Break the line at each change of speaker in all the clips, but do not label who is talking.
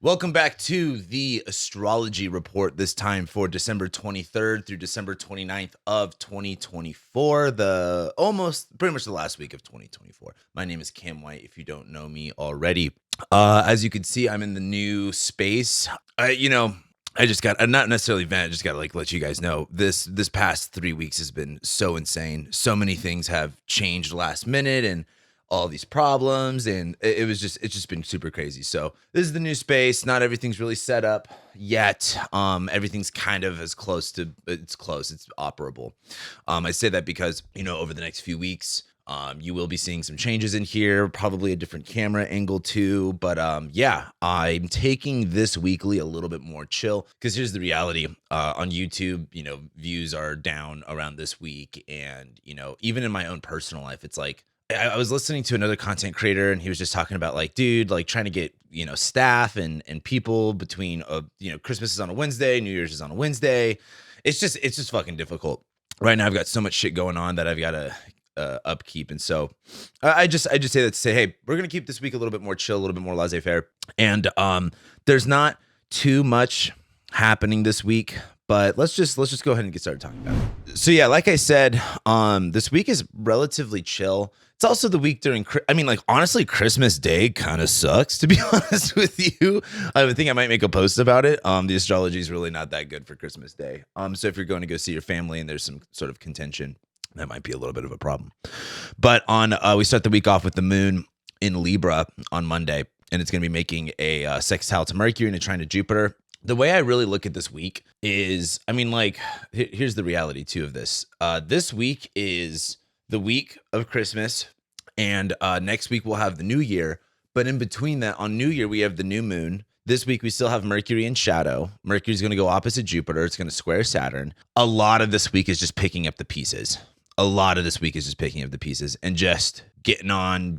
Welcome back to the Astrology Report, this time for December 23rd through December 29th of 2024, pretty much the last week of 2024. My name is Cam White, if you don't know me already. As you can see, I'm in the new space. I just got, not necessarily vent, I just got to let you guys know, this past 3 weeks has been so insane. So many things have changed last minute and all these problems, and it's just been super crazy. So this is the new space. Not everything's really set up yet. Everything's kind of it's operable. I say that because, over the next few weeks, you will be seeing some changes in here, probably a different camera angle too. But I'm taking this weekly a little bit more chill, because here's the reality. On YouTube, views are down around this week. And, even in my own personal life, it's like, I was listening to another content creator, and he was just talking about trying to get, staff and people between, Christmas is on a Wednesday, New Year's is on a Wednesday. It's just fucking difficult right now. I've got so much shit going on that I've got to upkeep. And so I just say that to say, hey, we're going to keep this week a little bit more chill, a little bit more laissez-faire. And there's not too much happening this week, but let's just go ahead and get started talking about it. So yeah, like I said, this week is relatively chill. It's also the week during, honestly, Christmas Day kind of sucks, to be honest with you. I think I might make a post about it. The astrology is really not that good for Christmas Day. So if you're going to go see your family and there's some sort of contention, that might be a little bit of a problem. But we start the week off with the moon in Libra on Monday, and it's going to be making a sextile to Mercury and a trine to Jupiter. The way I really look at this week is, here's the reality too of this. This week is the week of Christmas, and next week we'll have the New Year. But in between that, on New Year, we have the new moon. This week we still have Mercury in shadow. Mercury's going to go opposite Jupiter. It's going to square Saturn. A lot of this week is just picking up the pieces. And just getting on.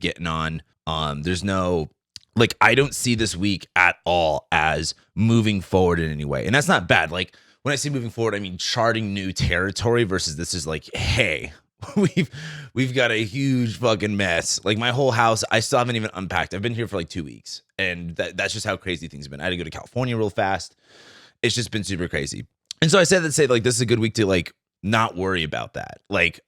There's no, I don't see this week at all as moving forward in any way. And that's not bad. When I say moving forward, I mean charting new territory versus this is hey, we've got a huge fucking mess. My whole house, I still haven't even unpacked. I've been here for 2 weeks, and that's just how crazy things have been. I had to go to California real fast. It's just been super crazy. And so I said that this is a good week to not worry about that.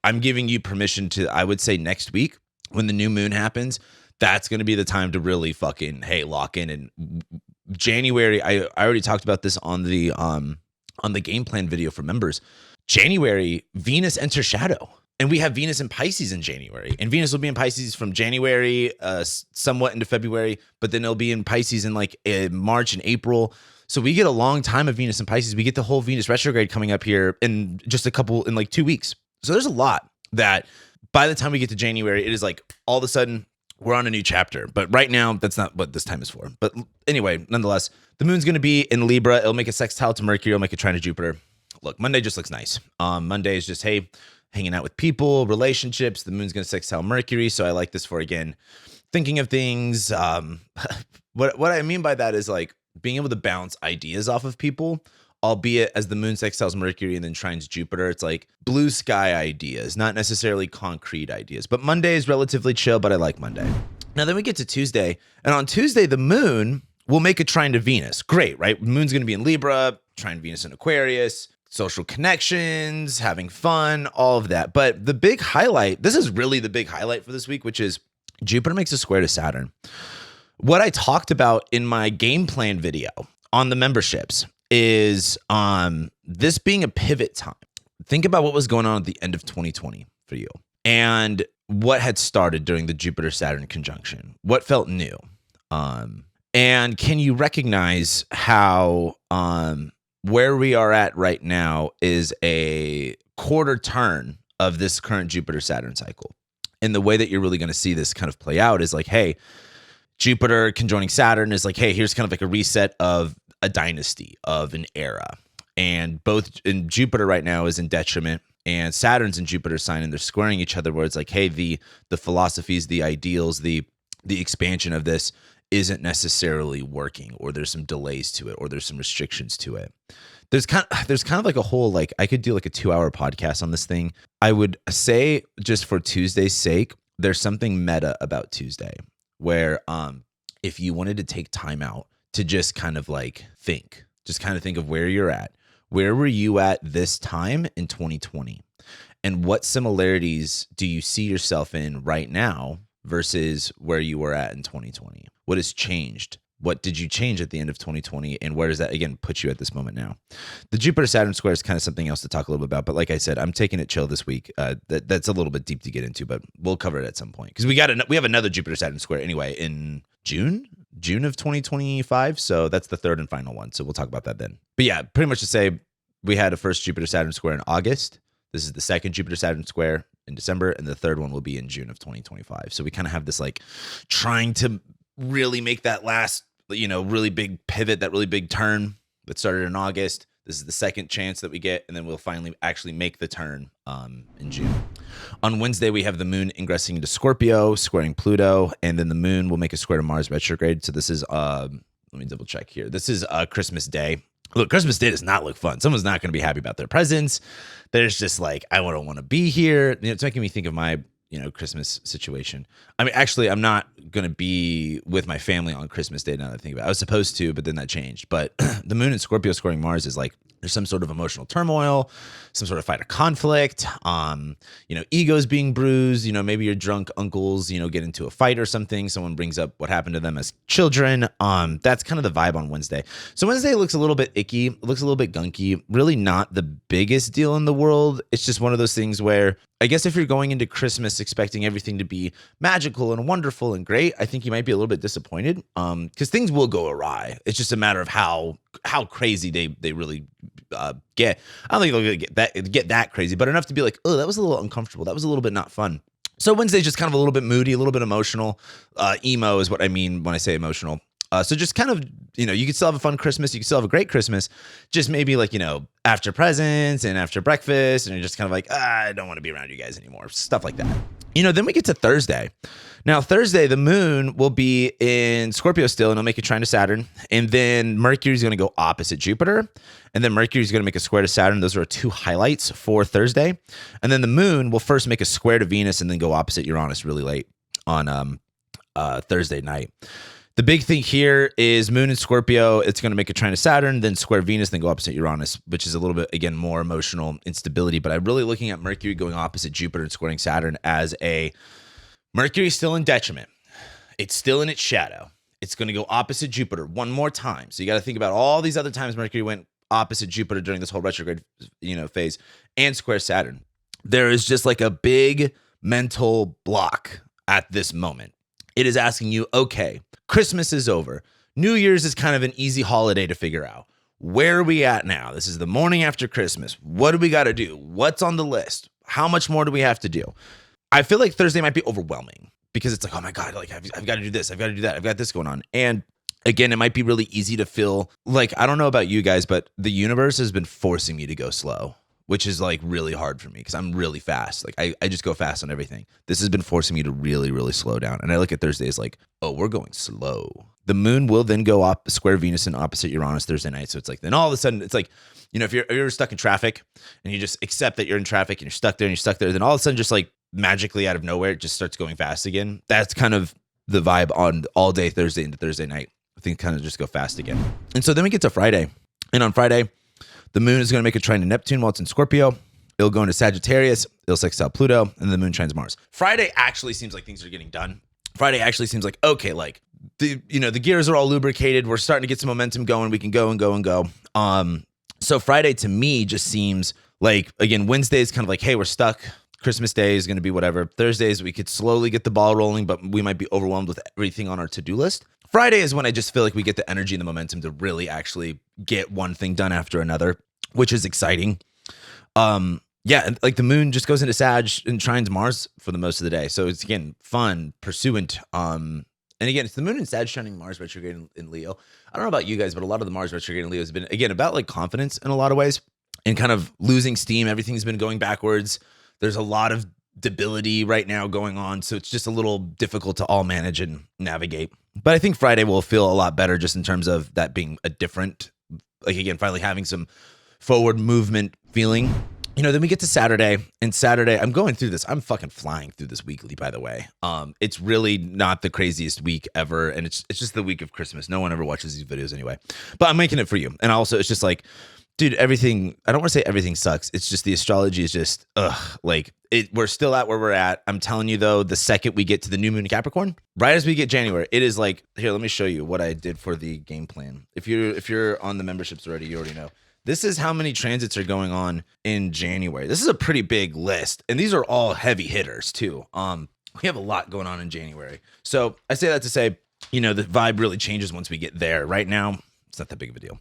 I'm giving you permission to, I would say next week when the new moon happens, that's going to be the time to really fucking, hey, lock in. And January, I already talked about this on the game plan video for members. January, Venus enters shadow. And we have Venus in Pisces in January. And Venus will be in Pisces from January, somewhat into February, but then it'll be in Pisces in March and April. So we get a long time of Venus in Pisces. We get the whole Venus retrograde coming up here in just 2 weeks. So there's a lot that by the time we get to January, it is all of a sudden we're on a new chapter. But right now, that's not what this time is for. But anyway, nonetheless, the moon's going to be in Libra. It'll make a sextile to Mercury. It'll make a trine to Jupiter. Look, Monday just looks nice. Monday is just, hey, hanging out with people, relationships. The moon's going to sextile Mercury. So I like this for, again, thinking of things. What I mean by that is being able to bounce ideas off of people, albeit as the moon sextiles Mercury and then trines Jupiter. It's blue sky ideas, not necessarily concrete ideas. But Monday is relatively chill, but I like Monday. Now then we get to Tuesday. And on Tuesday, the moon will make a trine to Venus. Great, right? Moon's going to be in Libra, trine Venus in Aquarius. Social connections, having fun, all of that. But the big highlight, this is really the big highlight for this week, which is Jupiter makes a square to Saturn. What I talked about in my game plan video on the memberships is this being a pivot time. Think about what was going on at the end of 2020 for you and what had started during the Jupiter-Saturn conjunction. What felt new? And can you recognize how where we are at right now is a quarter turn of this current Jupiter-Saturn cycle? And the way that you're really going to see this kind of play out is hey, Jupiter conjoining Saturn is hey, here's kind of a reset of a dynasty, of an era. And both in Jupiter right now is in detriment, and Saturn's in Jupiter sign, and they're squaring each other where it's hey, the philosophies, the ideals, the expansion of this isn't necessarily working, or there's some delays to it, or there's some restrictions to it. There's kind of a whole, I could do a 2-hour podcast on this thing. I would say, just for Tuesday's sake, there's something meta about Tuesday where if you wanted to take time out to just kind of like just kind of think of where you're at. Where were you at this time in 2020? And what similarities do you see yourself in right now versus where you were at in 2020? What has changed? What did you change at the end of 2020? And where does that, again, put you at this moment now? The Jupiter-Saturn square is kind of something else to talk a little bit about. But like I said, I'm taking it chill this week. That's a little bit deep to get into, but we'll cover it at some point. Because we have another Jupiter-Saturn square anyway in June of 2025. So that's the third and final one. So we'll talk about that then. But yeah, pretty much to say we had a first Jupiter-Saturn square in August. This is the second Jupiter-Saturn square in December. And the third one will be in June of 2025. So we kind of have this like trying to really make that last, really big pivot, that really big turn that started in August. This is the second chance that we get, and then we'll finally actually make the turn in June. On Wednesday, we have the moon ingressing into Scorpio, squaring Pluto, and then the moon will make a square to Mars retrograde. So this is, let me double check here. This is Christmas Day. Look, Christmas Day does not look fun. Someone's not going to be happy about their presents. There's just like, I don't want to be here. It's making me think of my Christmas situation. I mean, actually, I'm not going to be with my family on Christmas Day now that I think about it. I was supposed to, but then that changed. But the moon in Scorpio squaring Mars is like, there's some sort of emotional turmoil, some sort of fight or conflict, egos being bruised, maybe your drunk uncles, get into a fight or something. Someone brings up what happened to them as children. That's kind of the vibe on Wednesday. So Wednesday looks a little bit icky, looks a little bit gunky, really not the biggest deal in the world. It's just one of those things where I guess if you're going into Christmas expecting everything to be magical and wonderful and great, I think you might be a little bit disappointed because things will go awry. It's just a matter of how crazy they really get. I don't think they'll get that crazy, but enough to be like, oh, that was a little uncomfortable. That was a little bit not fun. So Wednesday's just kind of a little bit moody, a little bit emotional. Emo is what I mean when I say emotional. So just kind of, you could still have a fun Christmas. You could still have a great Christmas. Just maybe like, after presents and after breakfast, and you're just kind of like, I don't want to be around you guys anymore. Stuff like that. Then we get to Thursday. Now, Thursday, the moon will be in Scorpio still, and it'll make a trine to Saturn. And then Mercury's going to go opposite Jupiter. And then Mercury's going to make a square to Saturn. Those are two highlights for Thursday. And then the moon will first make a square to Venus and then go opposite Uranus really late on Thursday night. The big thing here is moon in Scorpio. It's going to make a trine to Saturn, then square Venus, then go opposite Uranus, which is a little bit, again, more emotional instability. But I'm really looking at Mercury going opposite Jupiter and squaring Saturn as Mercury is still in detriment. It's still in its shadow. It's going to go opposite Jupiter one more time. So you got to think about all these other times Mercury went opposite Jupiter during this whole retrograde, phase, and square Saturn. There is just like a big mental block at this moment. It is asking you, okay, Christmas is over. New Year's is kind of an easy holiday to figure out. Where are we at now? This is the morning after Christmas. What do we got to do? What's on the list? How much more do we have to do? I feel like Thursday might be overwhelming because it's like, oh my God, like I've got to do this. I've got to do that. I've got this going on. And again, it might be really easy to feel like, I don't know about you guys, but the universe has been forcing me to go slow, which is like really hard for me because I'm really fast. Like I just go fast on everything. This has been forcing me to really, really slow down. And I look at Thursday as like, oh, we're going slow. The moon will then go up square Venus and opposite Uranus Thursday night. So it's like, then all of a sudden it's like, if you're stuck in traffic and you just accept that you're in traffic and you're stuck there, then all of a sudden just like magically out of nowhere, it just starts going fast again. That's kind of the vibe on all day Thursday into Thursday night. Things kind of just go fast again. And so then we get to Friday. And on Friday, the moon is going to make a trine to Neptune while it's in Scorpio. It'll go into Sagittarius. It'll sextile Pluto, and the moon trines Mars. Friday actually seems like things are getting done. Friday actually seems like, okay, like the gears are all lubricated. We're starting to get some momentum going. We can go and go and go. So Friday to me just seems like, again, Wednesday is kind of like, hey, we're stuck. Christmas Day is going to be whatever. Thursdays, we could slowly get the ball rolling, but we might be overwhelmed with everything on our to-do list. Friday is when I just feel like we get the energy and the momentum to really actually get one thing done after another, which is exciting. Like the moon just goes into Sag and trines Mars for the most of the day. So it's, again, fun, pursuant. And again, it's the moon and Sag shining Mars retrograde in Leo. I don't know about you guys, but a lot of the Mars retrograde in Leo has been, again, about like confidence in a lot of ways and kind of losing steam. Everything's been going backwards. There's a lot of debility right now going on. So it's just a little difficult to all manage and navigate. But I think Friday will feel a lot better just in terms of that being a different, like, again, finally having some forward movement feeling. then we get to Saturday, and Saturday, I'm going through this. I'm fucking flying through this weekly, by the way. It's really not the craziest week ever, and it's just the week of Christmas. No one ever watches these videos anyway, but I'm making it for you. And also, it's just like, dude, everything. I don't want to say everything sucks. It's just the astrology is just we're still at where we're at. I'm telling you though, the second we get to the new moon in Capricorn, right as we get January, it is like, here, let me show you what I did for the game plan. If you're on the memberships already, you already know. This is how many transits are going on in January. This is a pretty big list, and these are all heavy hitters too. We have a lot going on in January. So I say that to say, the vibe really changes once we get there. Right now, it's not that big of a deal.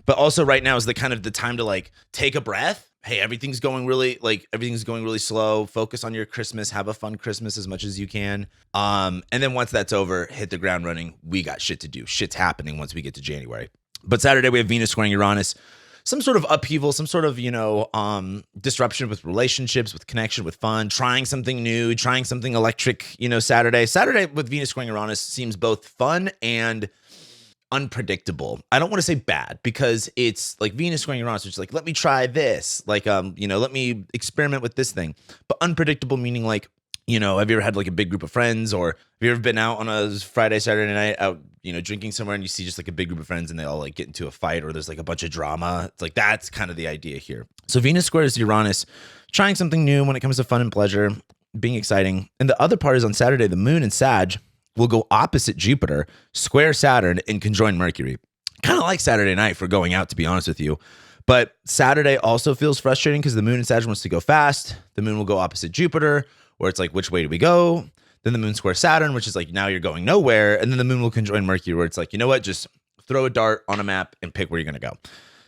But also right now is the kind of the time to like take a breath. Hey, everything's going really slow. Focus on your Christmas. Have a fun Christmas as much as you can. And then once that's over, hit the ground running. We got shit to do. Shit's happening once we get to January. But Saturday we have Venus squaring Uranus. Some sort of upheaval, some sort of, disruption with relationships, with connection, with fun, trying something new, trying something electric, Saturday. Saturday with Venus squaring Uranus seems both fun and unpredictable. I don't want to say bad because it's like Venus squaring Uranus, which is like, let me try this. Like, let me experiment with this thing. But unpredictable meaning like, have you ever had like a big group of friends, or have you ever been out on a Friday, Saturday night out, drinking somewhere and you see just like a big group of friends and they all like get into a fight, or there's like a bunch of drama. It's like, that's kind of the idea here. So Venus squares Uranus, trying something new when it comes to fun and pleasure, being exciting. And the other part is on Saturday, the moon in Sag will go opposite Jupiter, square Saturn, and conjoin Mercury. Kind of like Saturday night for going out, to be honest with you. But Saturday also feels frustrating because the moon in Sag wants to go fast. The moon will go opposite Jupiter, where it's like, which way do we go? Then the moon square Saturn, which is like, now you're going nowhere. And then the moon will conjoin Mercury, where it's like, you know what? Just throw a dart on a map and pick where you're going to go.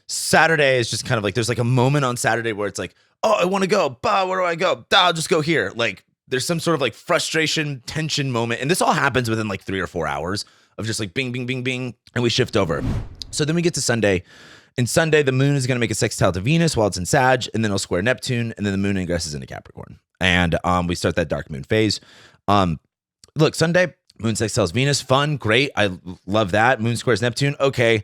Saturday is just kind of like, there's like a moment on Saturday where it's like, oh, I want to go. Bah, where do I go? I'll just go here. Like, there's some sort of like frustration, tension moment. And this all happens within like 3 or 4 hours of just like bing, bing, bing, bing. And we shift over. So then we get to Sunday. And Sunday, the moon is going to make a sextile to Venus while it's in Sag, and then it'll square Neptune, and then the moon ingresses into Capricorn. And we start that dark moon phase. Look, Sunday, moon sextiles Venus, fun, great. I love that. Moon squares Neptune. Okay.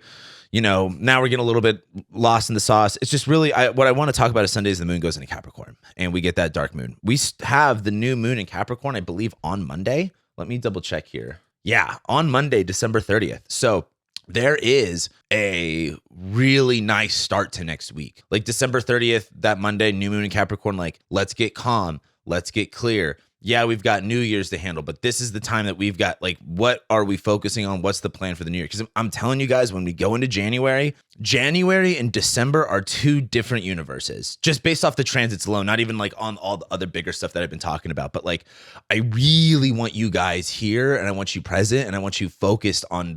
Now we're getting a little bit lost in the sauce. It's just really, what I want to talk about is Sundays, the moon goes into Capricorn and we get that dark moon. We have the new moon in Capricorn, I believe, on Monday. Let me double check here. Yeah, on Monday, December 30th. So there is a really nice start to next week. Like December 30th, that Monday, new moon in Capricorn, like, let's get calm. Let's get clear. Yeah, we've got New Year's to handle, but this is the time that we've got, like, what are we focusing on? What's the plan for the new year? Because I'm telling you guys, when we go into January and December are two different universes, just based off the transits alone, not even like on all the other bigger stuff that I've been talking about. But like, I really want you guys here, and I want you present, and I want you focused on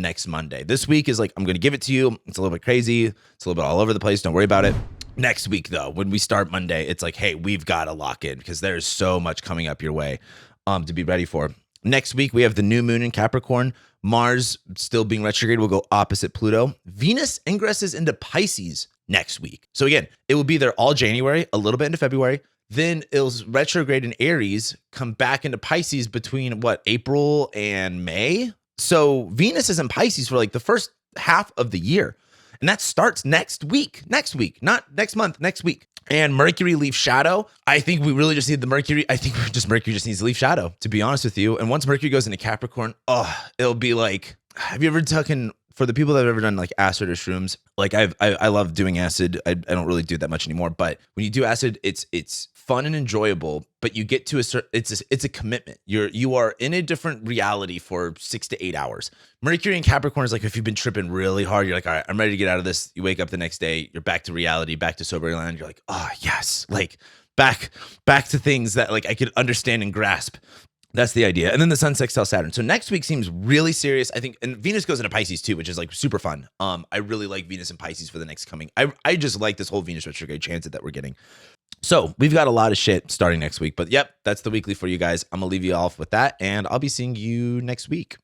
next Monday. This week is like, I'm going to give it to you. It's a little bit crazy. It's a little bit all over the place. Don't worry about it. Next week, though, when we start Monday, it's like, hey, we've got to lock in because there's so much coming up your way to be ready for. Next week, we have the new moon in Capricorn. Mars, still being retrograde, will go opposite Pluto. Venus ingresses into Pisces next week. So again, it will be there all January, a little bit into February. Then it'll retrograde in Aries, come back into Pisces between April and May. So Venus is in Pisces for like the first half of the year. And that starts next week, not next month, next week. And Mercury leaves shadow. I think we really just need the Mercury. I think Mercury just needs to leave shadow, to be honest with you. And once Mercury goes into Capricorn, it'll be like, have you ever taken, for the people that have ever done like acid or shrooms, like I love doing acid. I don't really do that much anymore, but when you do acid, it's fun and enjoyable, but you get to it's a commitment. You are in a different reality for 6 to 8 hours. Mercury in Capricorn is like, if you've been tripping really hard, you're like, all right, I'm ready to get out of this. You wake up the next day, you're back to reality, back to sober land. You're like, oh yes, like back to things that like I could understand and grasp. That's the idea. And then the sun sextile Saturn. So next week seems really serious. I think, and Venus goes into Pisces too, which is like super fun. I really like Venus and Pisces for the next coming. I just like this whole Venus retrograde transit that we're getting. So we've got a lot of shit starting next week, but yep, that's the weekly for you guys. I'm gonna leave you off with that, and I'll be seeing you next week.